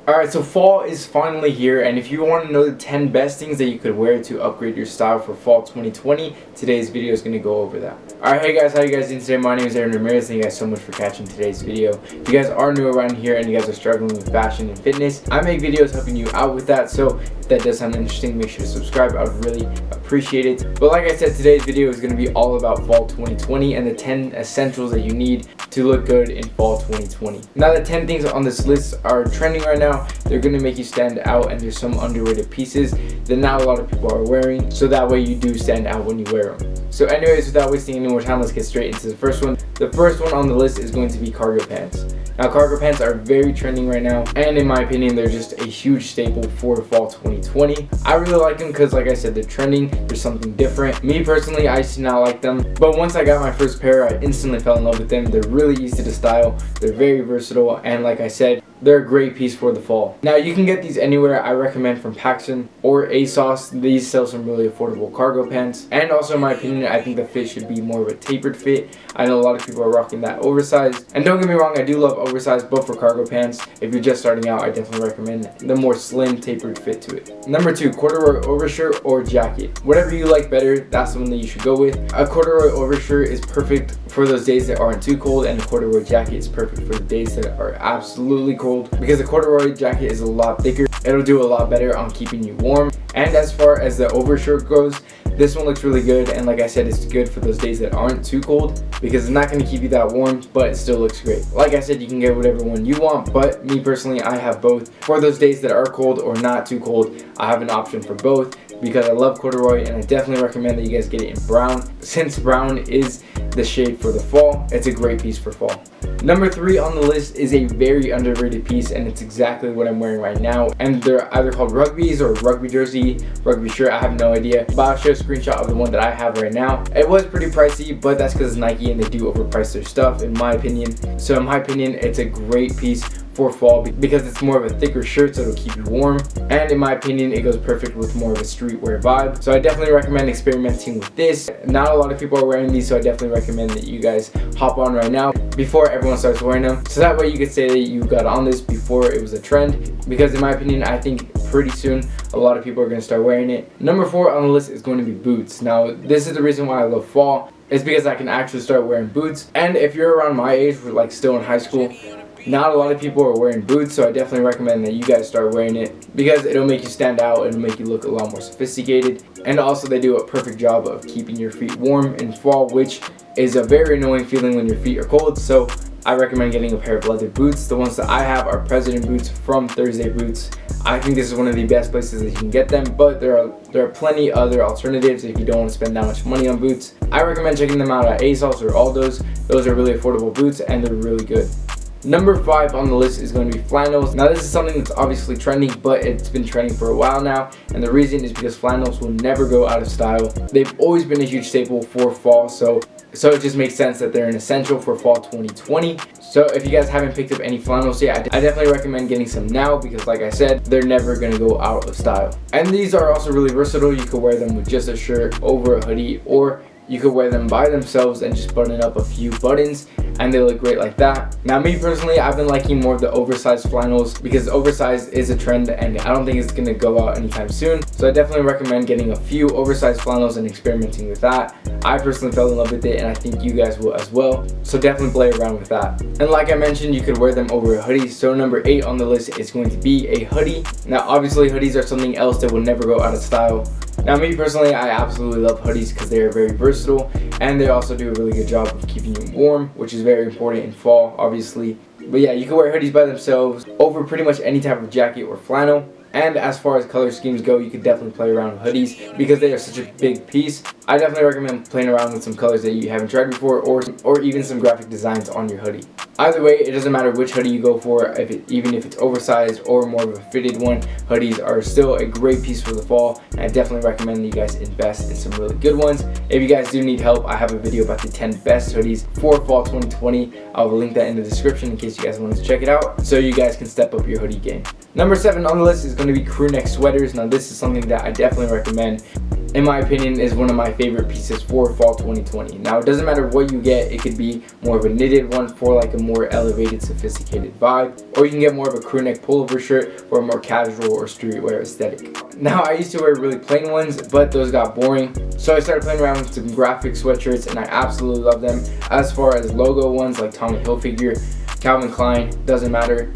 Alright, so fall is finally here, and if you want to know the 10 best things that you could wear to upgrade your style for fall 2020, today's video is going to go over that. Alright, hey guys, how you guys doing today? My name is Aaron Ramirez. Thank you guys so much for catching today's video. If you guys are new around here and you guys are struggling with fashion and fitness, I make videos helping you out with that, so if that does sound interesting, make sure to subscribe. I would really appreciate it. But like I said, today's video is going to be all about fall 2020 and the 10 essentials that you need to look good in fall 2020. Now, the 10 things on this list are trending right now. They're going to make you stand out, and there's some underrated pieces that not a lot of people are wearing, so that way you do stand out when you wear them. So anyways, without wasting any more time, let's get straight into the first one. The first one on the list is going to be cargo pants. Now, cargo pants are very trending right now, and in my opinion, they're just a huge staple for fall 2020. I really like them because, like I said, they're trending. There's something different. Me personally, I used to not like them, but once I got my first pair, I instantly fell in love with them. They're really easy to style. They're very versatile, and like I said, they're a great piece for the fall. Now, you can get these anywhere. I recommend from Paxton or ASOS. These sell some really affordable cargo pants, and also in my opinion, I think the fit should be more of a tapered fit. I know a lot of people are rocking that oversized, and don't get me wrong, I do love oversized, but for cargo pants, if you're just starting out, I definitely recommend the more slim tapered fit to it. Number 2, corduroy overshirt or jacket. Whatever you like better, that's the one that you should go with. A corduroy overshirt is perfect for those days that aren't too cold, and a corduroy jacket is perfect for the days that are absolutely cold, because the corduroy jacket is a lot thicker. It'll do a lot better on keeping you warm. And as far as the overshirt goes, this one looks really good, and like I said, it's good for those days that aren't too cold because it's not going to keep you that warm, but it still looks great. Like I said, you can get whatever one you want, but me personally, I have both. For those days that are cold or not too cold, I have an option for both because I love corduroy, and I definitely recommend that you guys get it in brown. Since brown is the shade for the fall, it's a great piece for fall. Number 3 on the list is a very underrated piece, and it's exactly what I'm wearing right now, and they're either called rugbies or rugby jersey, rugby shirt, I have no idea, but I'll show a screenshot of the one that I have right now. It was pretty pricey, but that's because it's Nike and they do overprice their stuff, in my opinion. So in my opinion, it's a great piece for fall because it's more of a thicker shirt, so it'll keep you warm, and in my opinion, it goes perfect with more of a streetwear vibe. So I definitely recommend experimenting with this. Not a lot of people are wearing these, so I definitely recommend that you guys hop on right now before everyone starts wearing them, so that way you could say that you got on this before it was a trend, because in my opinion, I think pretty soon a lot of people are going to start wearing it. Number 4 on the list is going to be boots. Now, this is the reason why I love fall. It's because I can actually start wearing boots, and if you're around my age, like still in high school, not a lot of people are wearing boots, so I definitely recommend that you guys start wearing it because it'll make you stand out, it'll make you look a lot more sophisticated, and also they do a perfect job of keeping your feet warm in fall, which is a very annoying feeling when your feet are cold. So I recommend getting a pair of leather boots. The ones that I have are President boots from Thursday Boots. I think this is one of the best places that you can get them, but there are plenty other alternatives if you don't want to spend that much money on boots. I recommend checking them out at ASOS or Aldo's. Those are really affordable boots, and they're really good. Number 5 on the list is going to be flannels. Now, this is something that's obviously trending, but it's been trending for a while now, and the reason is because flannels will never go out of style. They've always been a huge staple for fall, so it just makes sense that they're an essential for fall 2020. So if you guys haven't picked up any flannels yet, I definitely recommend getting some now because, like I said, they're never going to go out of style. And these are also really versatile. You could wear them with just a shirt over a hoodie, or you could wear them by themselves and just button up a few buttons, and they look great like that. Now, me personally, I've been liking more of the oversized flannels because oversized is a trend, and I don't think it's going to go out anytime soon. So I definitely recommend getting a few oversized flannels and experimenting with that. I personally fell in love with it, and I think you guys will as well. So definitely play around with that. And like I mentioned, you could wear them over a hoodie. So number 8 on the list is going to be a hoodie. Now, obviously, hoodies are something else that will never go out of style. Now, me personally, I absolutely love hoodies because they are very versatile, and they also do a really good job of keeping you warm, which is very important in fall, obviously. But yeah, you can wear hoodies by themselves over pretty much any type of jacket or flannel. And as far as color schemes go, you could definitely play around with hoodies because they are such a big piece. I definitely recommend playing around with some colors that you haven't tried before, or even some graphic designs on your hoodie. Either way, it doesn't matter which hoodie you go for, even if it's oversized or more of a fitted one. Hoodies are still a great piece for the fall, and I definitely recommend that you guys invest in some really good ones. If you guys do need help, I have a video about the 10 best hoodies for fall 2020. I'll link that in the description in case you guys want to check it out, so you guys can step up your hoodie game. Number 7 on the list is going to be crew neck sweaters. Now, this is something that I definitely recommend. in my opinion, is one of my favorite pieces for fall 2020. Now, it doesn't matter what you get. It could be more of a knitted one for like a more elevated, sophisticated vibe, or you can get more of a crew neck pullover shirt for a more casual or streetwear aesthetic. Now, I used to wear really plain ones, but those got boring, so I started playing around with some graphic sweatshirts, and I absolutely love them. As far as logo ones like Tommy Hilfiger, Calvin Klein, doesn't matter,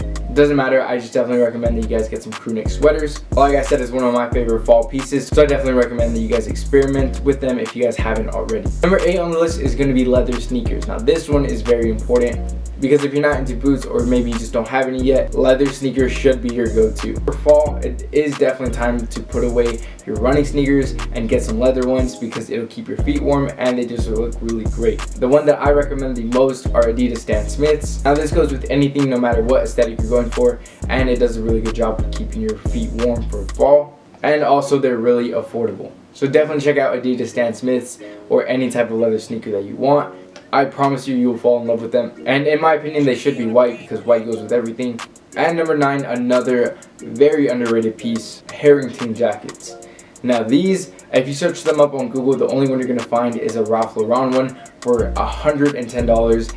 I just definitely recommend that you guys get some crew neck sweaters. Like I said, it's one of my favorite fall pieces, so I definitely recommend that you guys experiment with them if you guys haven't already. Number 8 on the list is going to be leather sneakers. Now, this one is very important because if you're not into boots, or maybe you just don't have any yet, leather sneakers should be your go-to. For fall, it is definitely time to put away your running sneakers and get some leather ones because it'll keep your feet warm and they just look really great. The one that I recommend the most are Adidas Stan Smiths. Now, this goes with anything, no matter what aesthetic you're going for, and it does a really good job of keeping your feet warm for fall. And also, they're really affordable. So definitely check out Adidas Stan Smiths or any type of leather sneaker that you want. I promise you, you'll fall in love with them. And in my opinion, they should be white because white goes with everything. And number 9, another very underrated piece, Harrington jackets. Now these, if you search them up on Google, the only one you're going to find is a Ralph Lauren one for $110.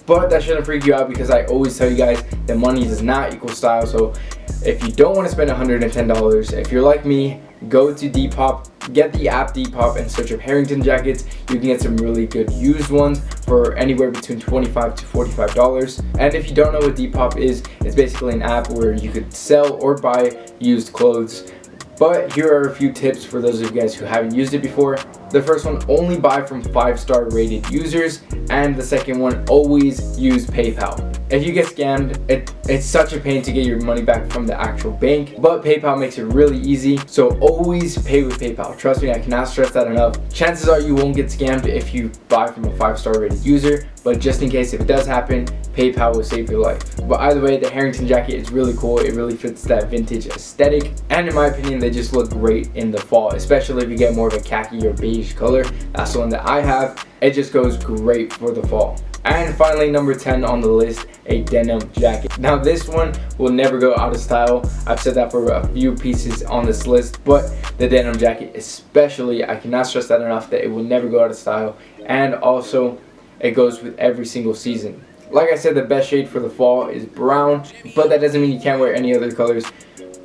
But that shouldn't freak you out because I always tell you guys that money does not equal style. So if you don't want to spend $110, if you're like me, go to Depop, get the app Depop and search up Harrington jackets. You can get some really good used ones for anywhere between $25 to $45. And if you don't know what Depop is, it's basically an app where you could sell or buy used clothes. But here are a few tips for those of you guys who haven't used it before. The first one, only buy from 5-star rated users. And the second one, always use PayPal. If you get scammed, it's such a pain to get your money back from the actual bank, but PayPal makes it really easy, so always pay with PayPal. Trust me, I cannot stress that enough. Chances are you won't get scammed if you buy from a 5-star rated user, but just in case if it does happen, PayPal will save your life. But either way, the Harrington jacket is really cool. It really fits that vintage aesthetic, and in my opinion, they just look great in the fall, especially if you get more of a khaki or beige color. That's the one that I have. It just goes great for the fall. And finally, number 10 on the list, a denim jacket. Now this one will never go out of style. I've said that for a few pieces on this list, but the denim jacket especially, I cannot stress that enough, that it will never go out of style. And also, it goes with every single season. Like I said, the best shade for the fall is brown, but that doesn't mean you can't wear any other colors,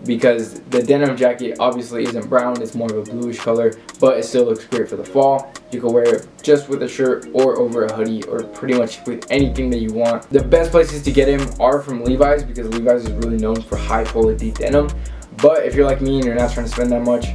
because the denim jacket obviously isn't brown, it's more of a bluish color, but it still looks great for the fall. You can wear it just with a shirt or over a hoodie or pretty much with anything that you want. The best places to get them are from Levi's, because Levi's is really known for high quality denim. But if you're like me and you're not trying to spend that much,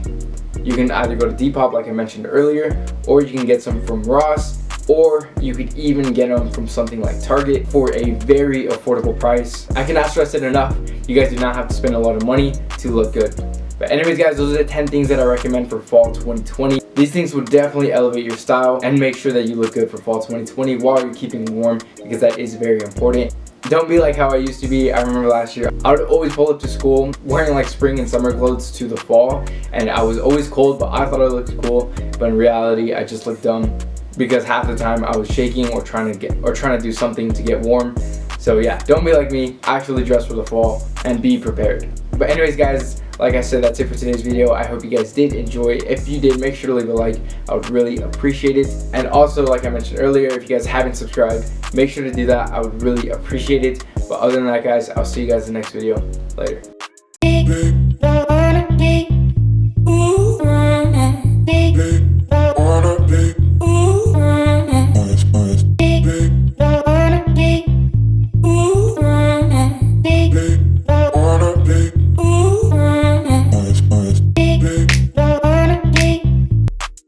you can either go to Depop like I mentioned earlier, or you can get some from Ross, or you could even get them from something like Target for a very affordable price. I cannot stress it enough, you guys do not have to spend a lot of money to look good. But anyways guys, those are the 10 things that I recommend for fall 2020. These things will definitely elevate your style and make sure that you look good for fall 2020 while you're keeping warm, because that is very important. Don't be like how I used to be. I remember last year, I would always pull up to school wearing like spring and summer clothes to the fall, and I was always cold, but I thought I looked cool, but in reality, I just looked dumb, because half the time I was shaking or trying to do something to get warm. So yeah, don't be like me. Actually dress for the fall and be prepared. But anyways guys, like I said, that's it for today's video. I hope you guys did enjoy. If you did, make sure to leave a like. I would really appreciate it. And also, like I mentioned earlier, if you guys haven't subscribed, make sure to do that. I would really appreciate it. But other than that guys, I'll see you guys in the next video. Later.